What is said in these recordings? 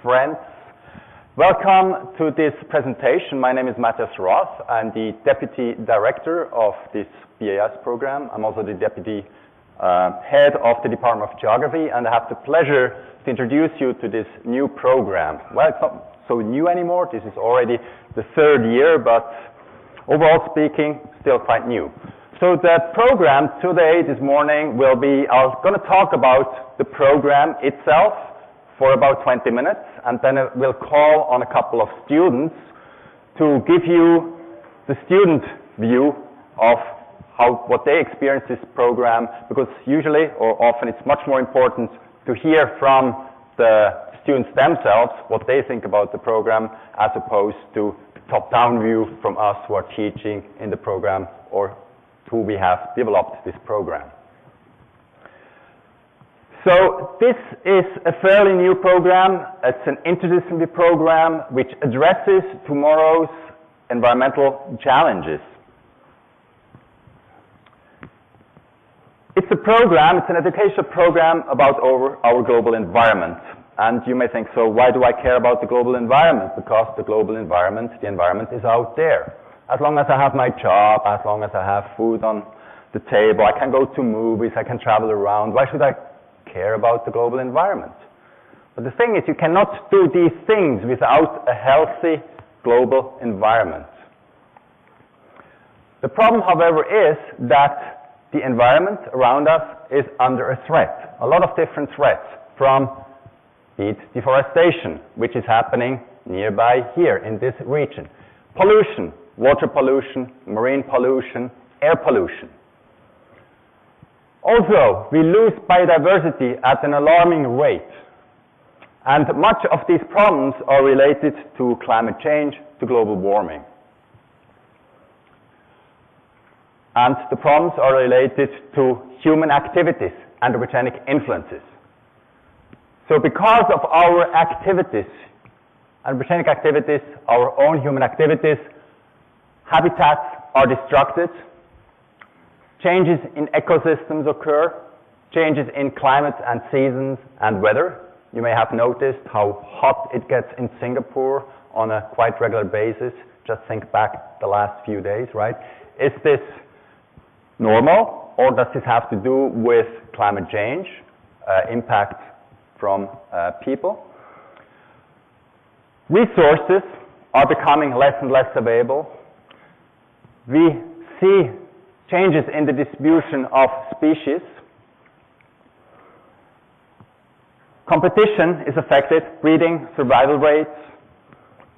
friends. Welcome to this presentation. My name is Matthias Roth. I'm the Deputy Director of this BES program. I'm also the Deputy Head of the Department of Geography, and I have the pleasure to introduce you to this new program. Well, it's not so new anymore. This is already the third year, but overall speaking, still quite new. So the program today, this morning, will be, I'm going to talk about the program itself for about 20 minutes, and then we'll call on a couple of students to give you the student view of what they experience this program, because usually or often it's much more important to hear from the students themselves what they think about the program as opposed to the top-down view from us who are teaching in the program or who we have developed this program. So this is a fairly new program. It's an interdisciplinary program which addresses tomorrow's environmental challenges. It's an educational program about our global environment. And you may think, so why do I care about the global environment? Because the global environment, the environment is out there. As long as I have my job, as long as I have food on the table, I can go to movies, I can travel around. Why should I care about the global environment? But the thing is, you cannot do these things without a healthy global environment. The problem, however, is that the environment around us is under a threat. A lot of different threats from deforestation, which is happening nearby here in this region. Pollution, water pollution, marine pollution, air pollution. Also, we lose biodiversity at an alarming rate. And much of these problems are related to climate change, to global warming. And the problems are related to human activities, anthropogenic influences. So because of our activities, anthropogenic activities, our own human activities, habitats are destructed, changes in ecosystems occur, changes in climate and seasons and weather. You may have noticed how hot it gets in Singapore on a quite regular basis. Just think back the last few days, right? Is this normal, or does this have to do with climate change, impact from people? Resources are becoming less and less available. We see changes in the distribution of species. Competition is affected, breeding, survival rates.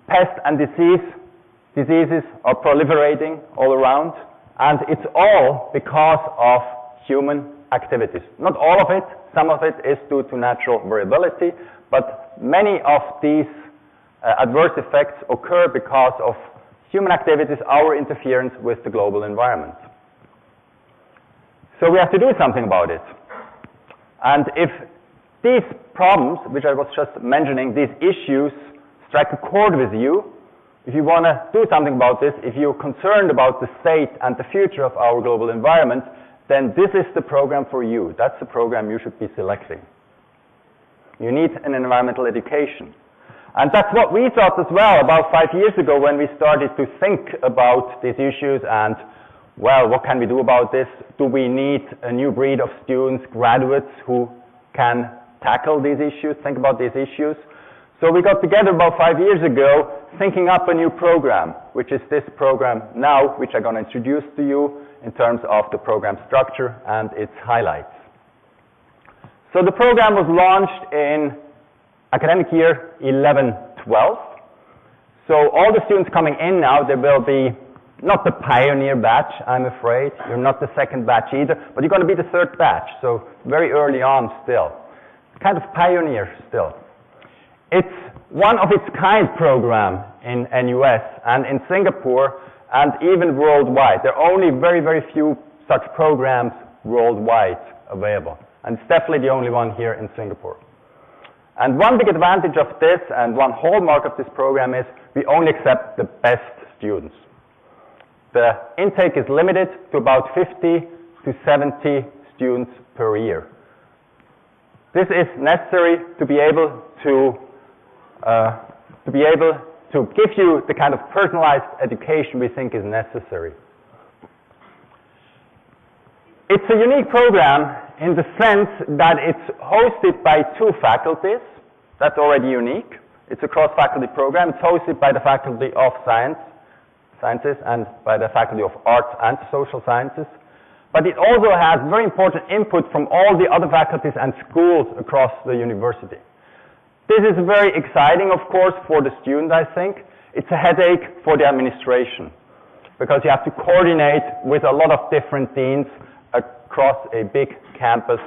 Pests and diseases are proliferating all around, and it's all because of human activities. Not all of it, some of it is due to natural variability, but many of these adverse effects occur because of human activities, our interference with the global environment. So we have to do something about it. And if these problems, which I was just mentioning, these issues strike a chord with you, if you want to do something about this, if you're concerned about the state and the future of our global environment, then this is the program for you. That's the program you should be selecting. You need an environmental education. And that's what we thought as well about 5 years ago when we started to think about these issues and, well, what can we do about this? Do we need a new breed of students, graduates who can tackle these issues, think about these issues? So we got together about 5 years ago thinking up a new program, which is this program now, which I'm going to introduce to you in terms of the program structure and its highlights. So the program was launched in academic year 11-12. So all the students coming in now, there will be not the pioneer batch, I'm afraid. You're not the second batch either, but you're going to be the third batch, so very early on still. Kind of pioneer still. It's one of its kind program in NUS and in Singapore and even worldwide. There are only very, very few such programs worldwide available. And it's definitely the only one here in Singapore. And one big advantage of this and one hallmark of this program is we only accept the best students. The intake is limited to about 50 to 70 students per year. This is necessary to be able to to be able to give you the kind of personalized education we think is necessary. It's a unique program in the sense that it's hosted by 2 faculties. That's already unique. It's a cross-faculty program. It's hosted by the Faculty of Sciences and by the Faculty of Arts and Social Sciences. But it also has very important input from all the other faculties and schools across the university. This is very exciting, of course, for the student, I think. It's a headache for the administration because you have to coordinate with a lot of different deans across a big campus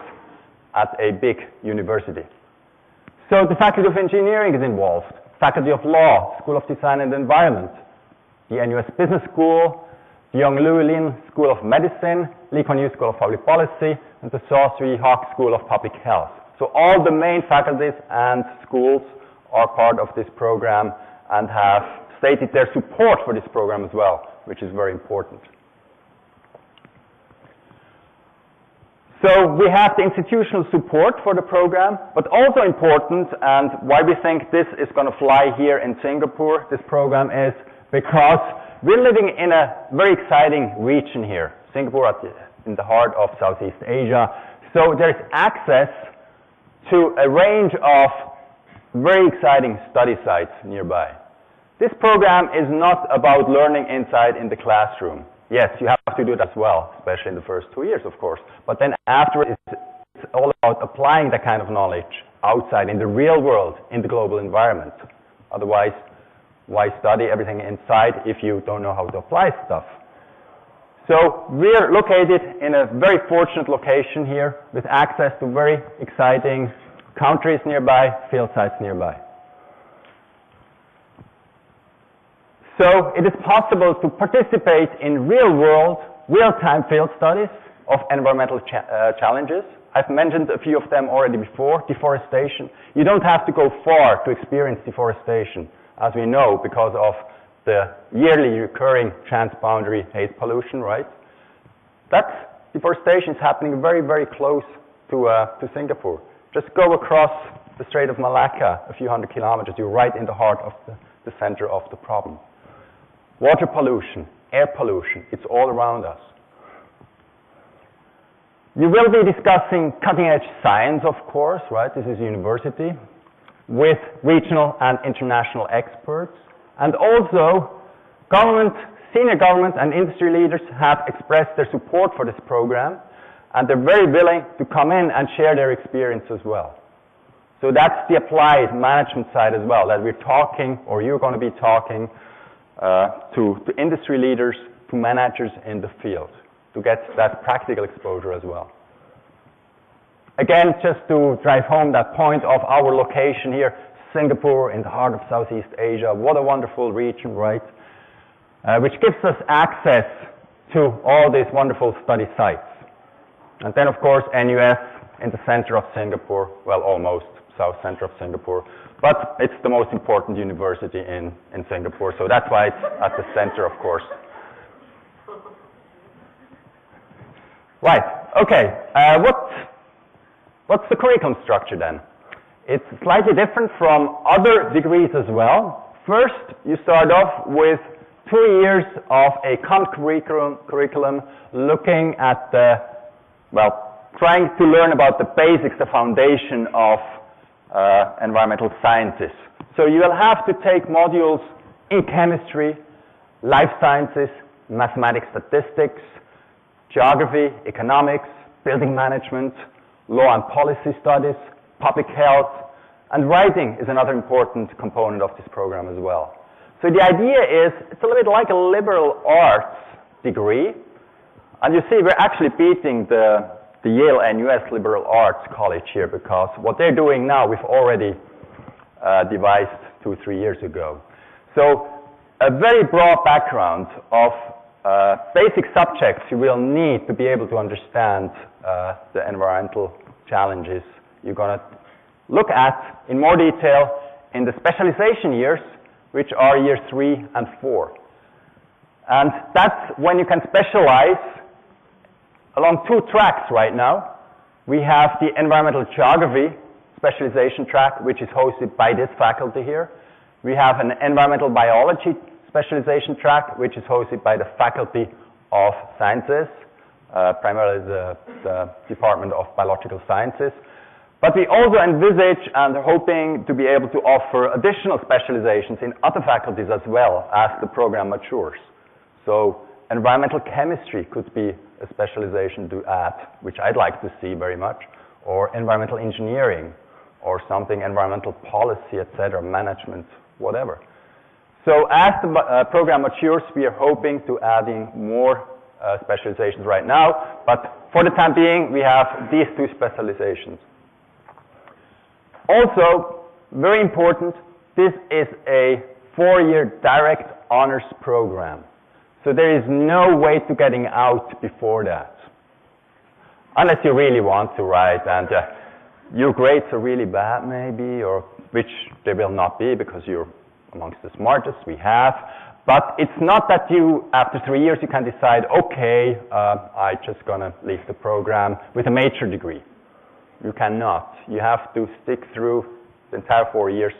at a big university. So the Faculty of Engineering is involved, Faculty of Law, School of Design and Environment, the NUS Business School, the Young Llewellyn School of Medicine, Lee Kuan Yew School of Public Policy, and the Saw Sui Hawk School of Public Health. So all the main faculties and schools are part of this program and have stated their support for this program as well, which is very important. So we have the institutional support for the program, but also important, and why we think this is going to fly here in Singapore, this program, is because we're living in a very exciting region here, Singapore in the heart of Southeast Asia. So there's access to a range of very exciting study sites nearby. This program is not about learning inside in the classroom. Yes, you have to do that as well, especially in the first 2 years, of course. But then afterwards, it's all about applying that kind of knowledge outside in the real world, in the global environment. Otherwise, why study everything inside if you don't know how to apply stuff? So we're located in a very fortunate location here with access to very exciting countries nearby, field sites nearby. So it is possible to participate in real-world, real-time field studies of environmental challenges. I've mentioned a few of them already before. Deforestation. You don't have to go far to experience deforestation, as we know, because of the yearly recurring transboundary haze pollution, right? That deforestation is happening very, very close to Singapore. Just go across the Strait of Malacca a few hundred kilometers. You're right in the heart of the center of the problem. Water pollution, air pollution, it's all around us. You will be discussing cutting-edge science, of course, right? This is a university, with regional and international experts. And also, senior government and industry leaders have expressed their support for this program, and they're very willing to come in and share their experience as well. So that's the applied management side as well, that we're talking, or you're going to be talking, to industry leaders, to managers in the field, to get that practical exposure as well. Again, just to drive home that point of our location here, Singapore in the heart of Southeast Asia, what a wonderful region, right? Which gives us access to all these wonderful study sites. And then, of course, NUS in the center of Singapore, well, almost south center of Singapore. But it's the most important university in Singapore, so that's why it's at the center, of course. Right, okay. What's the curriculum structure then? It's slightly different from other degrees as well. First, you start off with 2 years of a common curriculum looking at trying to learn about the basics, the foundation of environmental sciences. So you will have to take modules in chemistry, life sciences, mathematics, statistics, geography, economics, building management, law and policy studies, public health, and writing is another important component of this program as well. So the idea is, it's a little bit like a liberal arts degree, and you see we're actually beating the Yale NUS Liberal Arts College here, because what they're doing now we've already devised 2-3 years ago. So a very broad background of basic subjects you will need to be able to understand the environmental challenges you're going to look at in more detail in the specialization years, which are year 3 and 4. And that's when you can specialize along 2 tracks right now. We have the environmental geography specialization track, which is hosted by this faculty here. We have an environmental biology specialization track, which is hosted by the Faculty of Sciences, primarily the Department of Biological Sciences. But we also envisage and are hoping to be able to offer additional specializations in other faculties as well as the program matures. So environmental chemistry could be a specialization to add, which I'd like to see very much, or environmental engineering, or something environmental policy, etc., management, whatever. So as the program matures, we are hoping to adding more specializations right now, but for the time being, we have these two specializations. Also, very important, this is a 4-year direct honors program. So there is no way to getting out before that. Unless you really want to, right? And your grades are really bad maybe, or which they will not be because you're amongst the smartest we have. But it's not that you, after 3 years, you can decide, okay, I'm just going to leave the program with a major degree. You cannot. You have to stick through the entire 4 years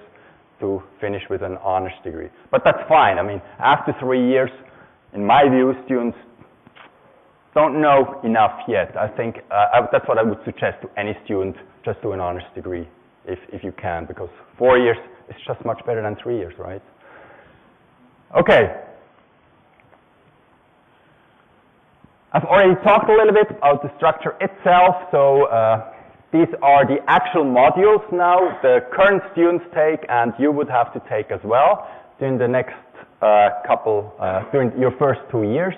to finish with an honors degree. But that's fine. I mean, after 3 years, in my view, students don't know enough yet. I think that's what I would suggest to any student, just do an honors degree if you can, because 4 years is just much better than 3 years, right? Okay. I've already talked a little bit about the structure itself, so these are the actual modules now the current students take and you would have to take as well during the next during your first 2 years.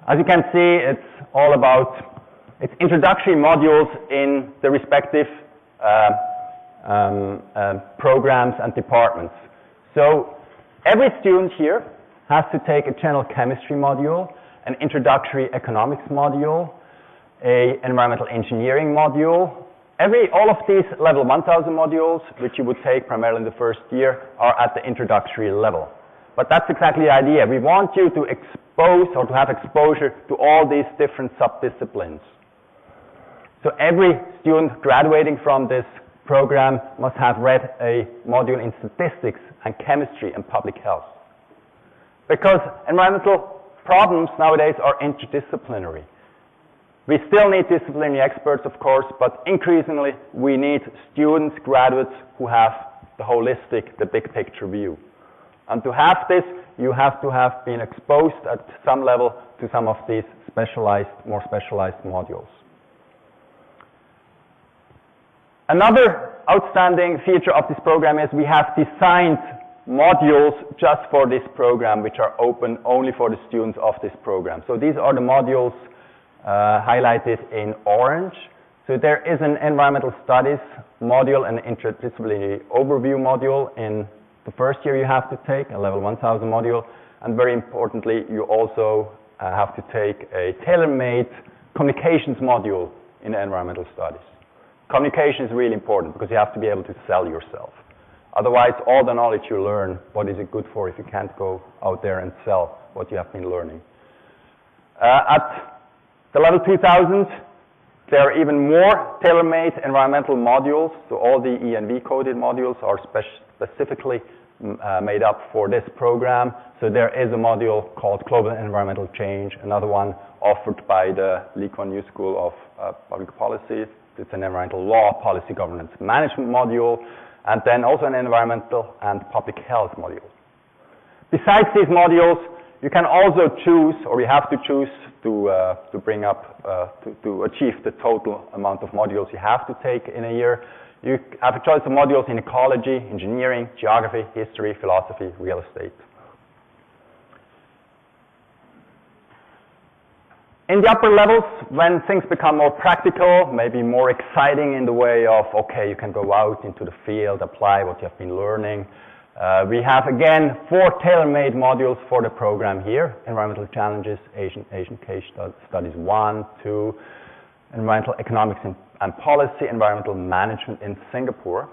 As you can see, it's all about, it's introductory modules in the respective programs and departments. So every student here has to take a general chemistry module, an introductory economics module, a environmental engineering module. All of these level 1000 modules, which you would take primarily in the first year, are at the introductory level. But that's exactly the idea. We want you to expose or to have exposure to all these different subdisciplines. So every student graduating from this program must have read a module in statistics and chemistry and public health. Because environmental problems nowadays are interdisciplinary. We still need disciplinary experts, of course, but increasingly we need students, graduates who have the holistic, the big picture view. And to have this, you have to have been exposed at some level to some of these more specialized modules. Another outstanding feature of this program is we have designed modules just for this program, which are open only for the students of this program. So these are the modules highlighted in orange. So there is an environmental studies module and interdisciplinary overview module in the first year you have to take, a level 1000 module, and very importantly, you also have to take a tailor-made communications module in environmental studies. Communication is really important because you have to be able to sell yourself. Otherwise, all the knowledge you learn, what is it good for if you can't go out there and sell what you have been learning? At the level 2000, there are even more tailor-made environmental modules. So all the ENV coded modules are specifically made up for this program. So there is a module called Global Environmental Change, another one offered by the Lee Kuan Yew School of Public Policy. It's an environmental law, policy governance management module, and then also an environmental and public health module. Besides these modules, you can also choose, or you have to choose to bring up, to achieve the total amount of modules you have to take in a year. You have a choice of modules in ecology, engineering, geography, history, philosophy, real estate. In the upper levels, when things become more practical, maybe more exciting in the way of, okay, you can go out into the field, apply what you have been learning. We have, again, 4 tailor-made modules for the program here. Environmental challenges, Asian case studies 1, 2, environmental economics and policy, environmental management in Singapore,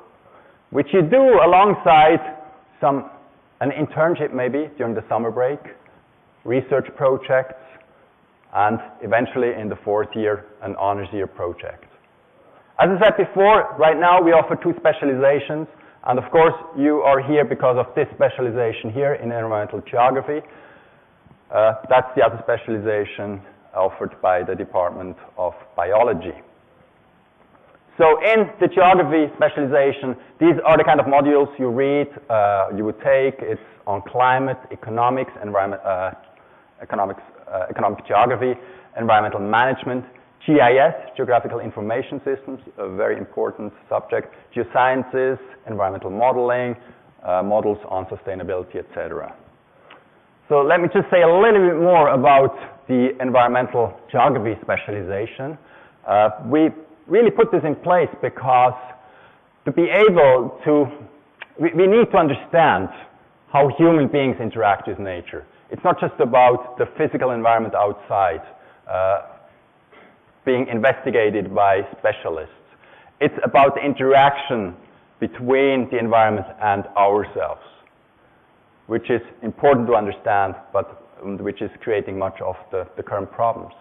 which you do alongside an internship maybe during the summer break, research projects, and eventually in the 4th year, an honors year project. As I said before, right now we offer 2 specializations, and of course you are here because of this specialization here in environmental geography. That's the other specialization offered by the Department of Biology. So in the geography specialization, these are the kind of modules you read, you would take. It's on climate, economics, economic geography, environmental management, GIS, Geographical Information Systems, a very important subject, geosciences, environmental modeling, models on sustainability, etc. So let me just say a little bit more about the environmental geography specialization. We really put this in place because to be able to, we need to understand how human beings interact with nature. It's not just about the physical environment outside being investigated by specialists. It's about the interaction between the environment and ourselves, which is important to understand, but which is creating much of the current problems.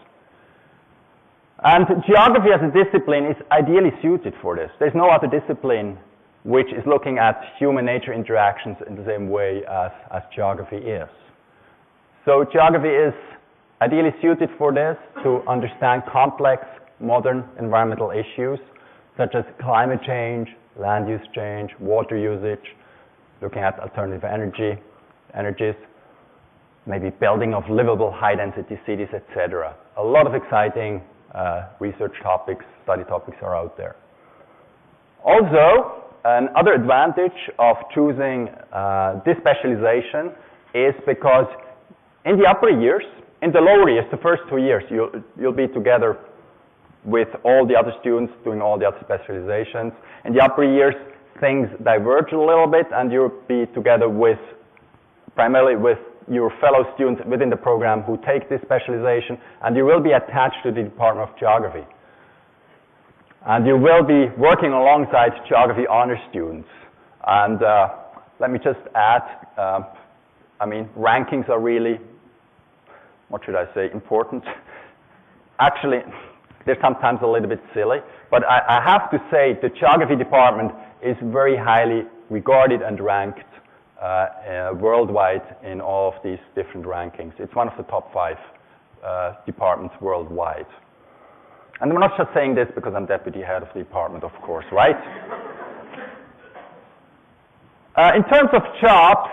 And geography as a discipline is ideally suited for this. There's no other discipline which is looking at human-nature interactions in the same way as geography is. So geography is ideally suited for this, to understand complex modern environmental issues such as climate change, land use change, water usage, looking at alternative energies, maybe building of livable high-density cities, etc. A lot of exciting research topics, study topics are out there. Also, another advantage of choosing this specialization is because in the upper years, in the lower years, the first 2 years, you'll be together with all the other students doing all the other specializations. In the upper years, things diverge a little bit, and you'll be together with, primarily with your fellow students within the program who take this specialization, and you will be attached to the Department of Geography. And you will be working alongside geography honor students. And let me just add, rankings are really, what should I say, important. Actually, they're sometimes a little bit silly, but I have to say the geography department is very highly regarded and ranked worldwide in all of these different rankings. It's one of the top 5 departments worldwide. And I'm not just saying this because I'm deputy head of the department, of course, right? In terms of jobs,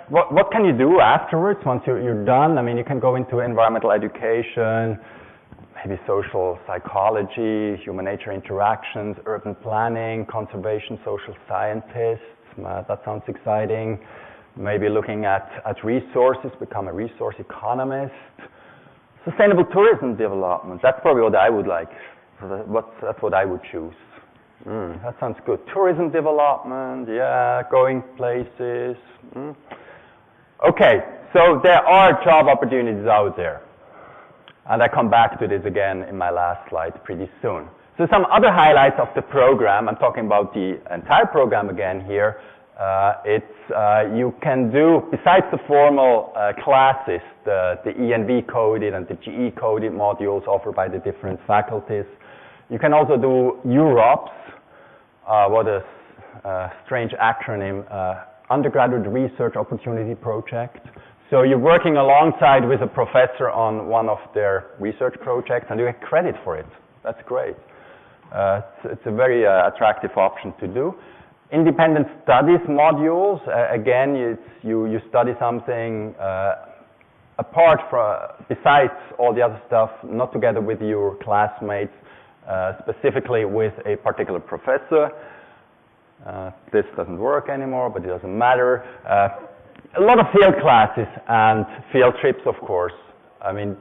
what can you do afterwards once you're done? I mean, you can go into environmental education, maybe social psychology, human-nature interactions, urban planning, conservation, social scientists. That sounds exciting. Maybe looking at resources, become a resource economist. Sustainable tourism development, that's probably what I would like. That's what I would choose. That sounds good. Tourism development, yeah, going places. Okay, so there are job opportunities out there. And I come back to this again in my last slide pretty soon. So some other highlights of the program, I'm talking about the entire program again here. You can do, besides the formal classes, the ENV coded and the GE coded modules offered by the different faculties, you can also do UROPS, what a strange acronym, Undergraduate Research Opportunity Project. So you're working alongside with a professor on one of their research projects and you get credit for it. That's great. It's a very attractive option to do. Independent studies modules, again, you study something apart from, besides all the other stuff, not together with your classmates, specifically with a particular professor. This doesn't work anymore, but it doesn't matter. A lot of field classes and field trips, of course. I mean,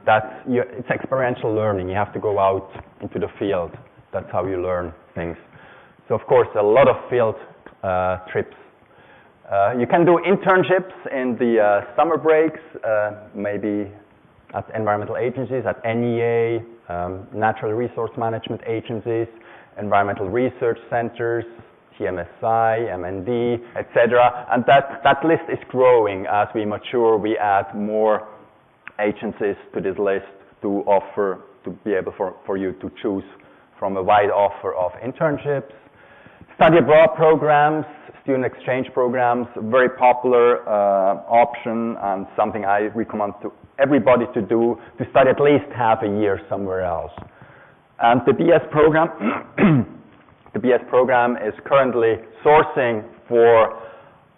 it's experiential learning. You have to go out into the field. That's how you learn things. So, of course, a lot of field trips. You can do internships in the summer breaks, maybe at environmental agencies, at NEA, natural resource management agencies, environmental research centers, TMSI, MND, etc. And that list is growing as we mature. We add more agencies to this list to offer, to be able for you to choose from a wide offer of internships. Study abroad programs, student exchange programs, very popular option and something I recommend to everybody to do, to study at least half a year somewhere else. And the BS program, the BS program is currently sourcing for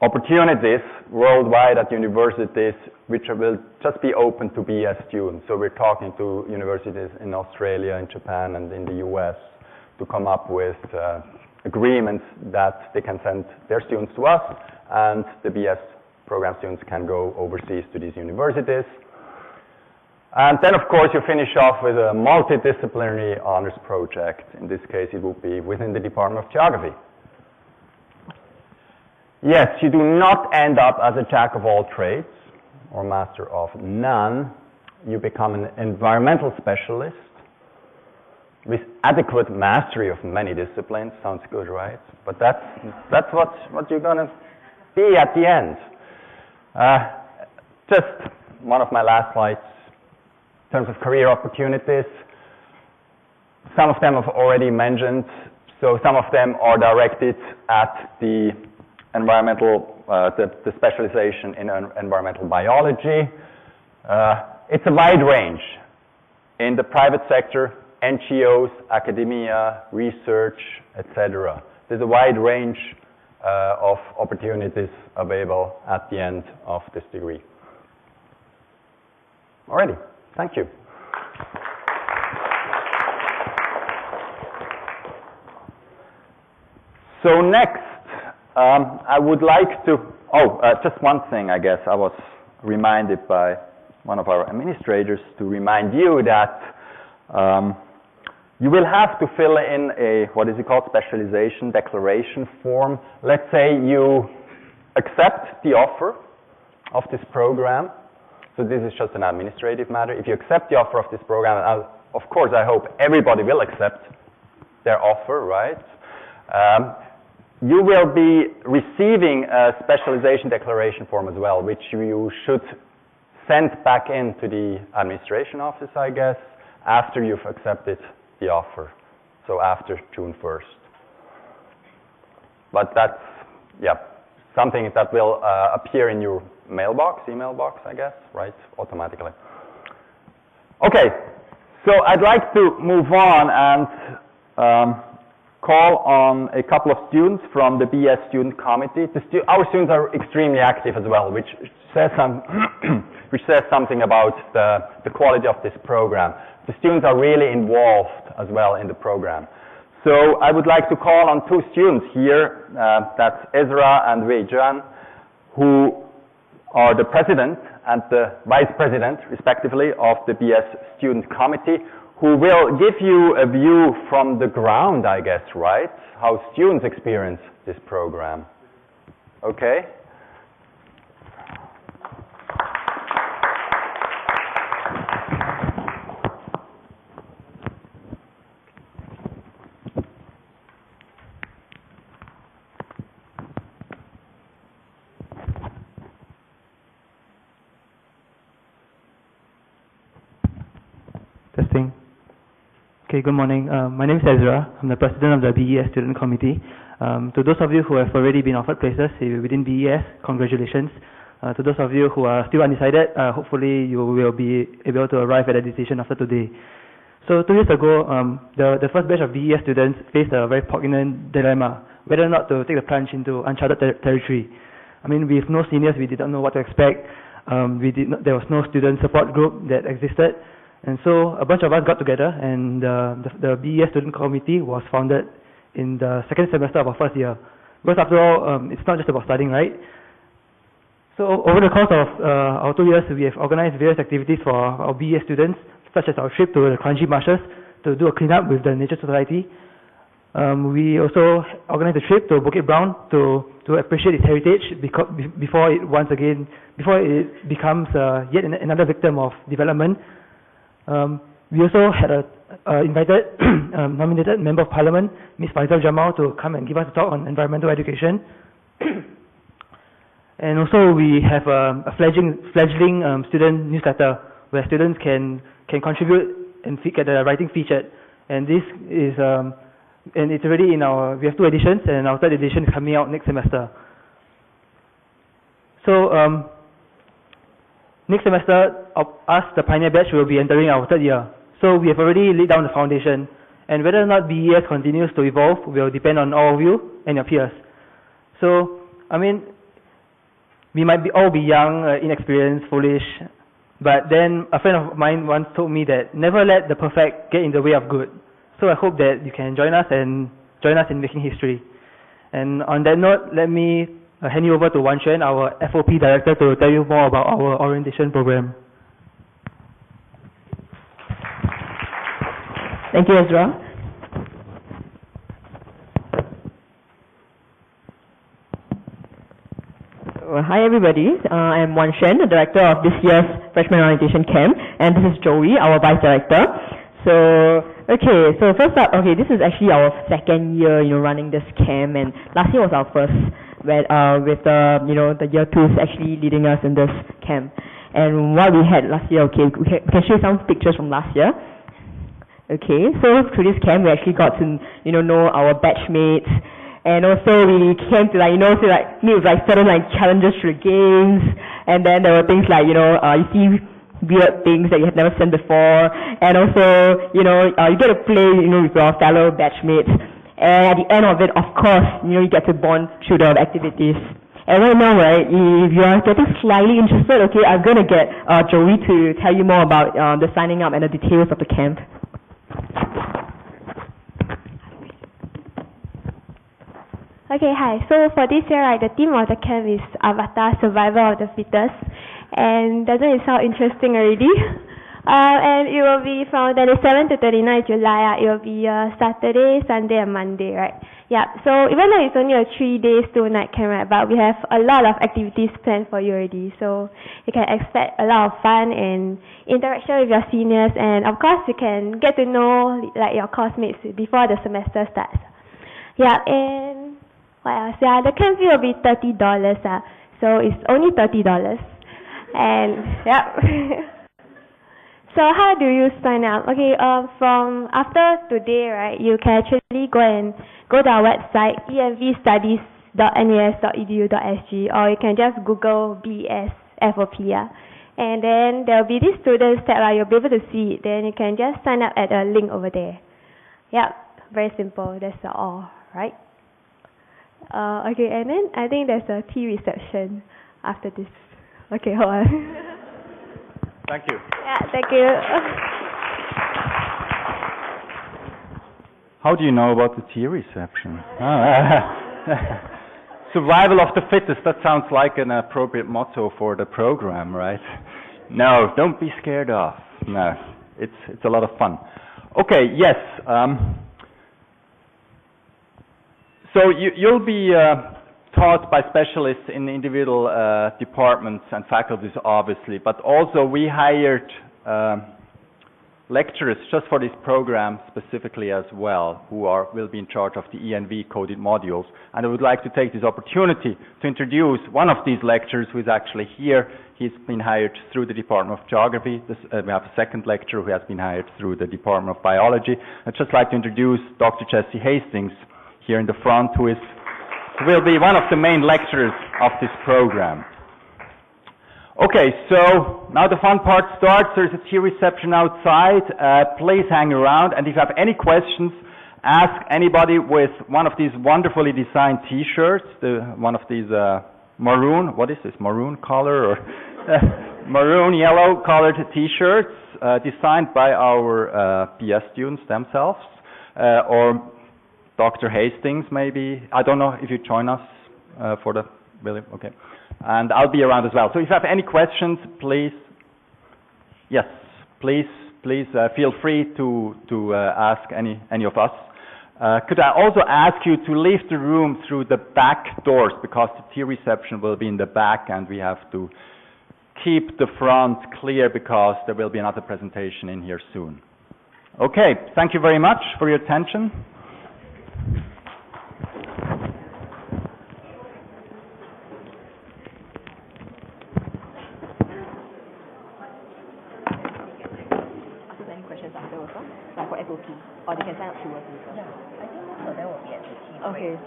opportunities worldwide at universities which will just be open to BS students. So we're talking to universities in Australia, in Japan, and in the US to come up with agreements that they can send their students to us, and the BS program students can go overseas to these universities. And then, of course, you finish off with a multidisciplinary honors project. In this case, it will be within the Department of Geography. Yes, you do not end up as a jack of all trades or master of none. You become an environmental specialist with adequate mastery of many disciplines. Sounds good, right? But that's what you're going to be at the end. Just one of my last slides. In terms of career opportunities, some of them I've already mentioned. So some of them are directed at the environmental, the specialization in environmental biology. It's a wide range. In the private sector, NGOs, academia, research, etc. There's a wide range of opportunities available at the end of this degree. Alrighty, thank you. So next, I would like to, just one thing, I guess. I was reminded by one of our administrators to remind you that you will have to fill in a, what is it called, specialization declaration form. Let's say you accept the offer of this program. So this is just an administrative matter. If you accept the offer of this program, of course I hope everybody will accept their offer, right? You will be receiving a specialization declaration form as well, which you should send back into the administration office, I guess, after you've accepted the offer, so after June 1st. But that's, yeah, something that will appear in your mailbox, email box, I guess, right, automatically. Okay, so I'd like to move on and call on a couple of students from the BS Student Committee. Our students are extremely active as well, which says something about the quality of this program. The students are really involved as well in the program. So I would like to call on two students here, that's Ezra and Wei Zhan, who are the president and the vice president, respectively, of the BS Student Committee, who will give you a view from the ground, I guess, right? How students experience this program. Okay? Testing. Okay, good morning. My name is Ezra. I'm the president of the BES Student Committee. To those of you who have already been offered places within BES, congratulations. To those of you who are still undecided, hopefully you will be able to arrive at a decision after today. So 2 years ago, the first batch of BES students faced a very poignant dilemma, whether or not to take the plunge into uncharted territory. I mean, with no seniors, we did not know what to expect. There was no student support group that existed. And so a bunch of us got together, and the BES Student Committee was founded in the second semester of our first year. Because after all, it's not just about studying, right? So over the course of our 2 years, we have organized various activities for our BES students, such as our trip to the Kranji marshes to do a cleanup with the Nature Society. We also organized a trip to Bukit Brown to appreciate its heritage before it becomes yet another victim of development. We also had invited nominated Member of Parliament, Ms. Faisal Jamal, to come and give us a talk on environmental education. And also we have a fledgling student newsletter where students can contribute and get a writing featured. And this is, and it's already in our, we have 2 editions, and our 3rd edition is coming out next semester. So, next semester, us, the Pioneer Batch, will be entering our 3rd year. So we have already laid down the foundation, and whether or not BES continues to evolve will depend on all of you and your peers. So, I mean, we might all be young, inexperienced, foolish, but then a friend of mine once told me that never let the perfect get in the way of good. So I hope that you can join us in making history. And on that note, let me hand you over to Wan Xuan, our FOP director, to tell you more about our orientation program. Thank you, Ezra. Well, hi, everybody. I'm Wan Xuan, the director of this year's Freshman Orientation Camp, and this is Joey, our vice director. So first up, this is actually our 2nd year, running this camp, and last year was our first, with the year 2s actually leading us in this camp. And what we had last year, we can show you some pictures from last year. Okay, so through this camp, we actually got to, know our batchmates, and also we came to meet with certain challenges through the games, and then there were things like, you see weird things that you have never seen before, and also, you get to play, with your fellow batchmates, and at the end of it, of course, you get to bond through the activities. And right now, right, if you are getting slightly interested, I'm going to get Joey to tell you more about the signing up and the details of the camp. Okay, hi. So for this year, the theme of the camp is Avatar, Survival of the Fittest. And doesn't it sound interesting already? And it will be from 27 to 29 July. It will be Saturday, Sunday, and Monday, right? Yeah. So even though it's only a 3 days, 2-night camp, right, but we have a lot of activities planned for you already. So you can expect a lot of fun and interaction with your seniors, and of course you can get to know your classmates before the semester starts. Yeah. And what else? Yeah, the camp fee will be $30. So it's only $30. And yeah. So how do you sign up? Okay, from after today, right, you can actually go to our website, envstudies.nas.edu.sg, or you can just Google BES FOP. And then there will be this students tab, you'll be able to see it. Then you can just sign up at a link over there. Yeah, very simple. That's all, right? Okay, and then I think there's a tea reception after this. Okay, hold on. Thank you. Yeah, thank you. How do you know about the tea reception? Survival of the fittest, that sounds like an appropriate motto for the program, right? No, don't be scared off. No, it's a lot of fun. Okay, yes. So you'll be taught by specialists in individual departments and faculties, obviously, but also we hired lecturers just for this program specifically as well, who will be in charge of the ENV coded modules. And I would like to take this opportunity to introduce one of these lecturers who is actually here. He's been hired through the Department of Geography. We have a second lecturer who has been hired through the Department of Biology. I'd just like to introduce Dr. Jesse Hastings here in the front, who will be one of the main lecturers of this program. Okay, so now the fun part starts. There's a tea reception outside. Please hang around, and if you have any questions, ask anybody with one of these wonderfully designed T-shirts, one of these maroon, what is this, maroon color, or maroon yellow colored T-shirts designed by our BS students themselves, or Dr. Hastings, maybe. I don't know if you join us for the William. Okay, and I'll be around as well. So if you have any questions, please, yes, please feel free to ask any of us. Could I also ask you to leave the room through the back doors, because the tea reception will be in the back, and we have to keep the front clear because there will be another presentation in here soon. Okay, thank you very much for your attention. Any questions after also? Like for SOP? Or they can sign up through us? Yeah, I think most of them will be at the team. Okay.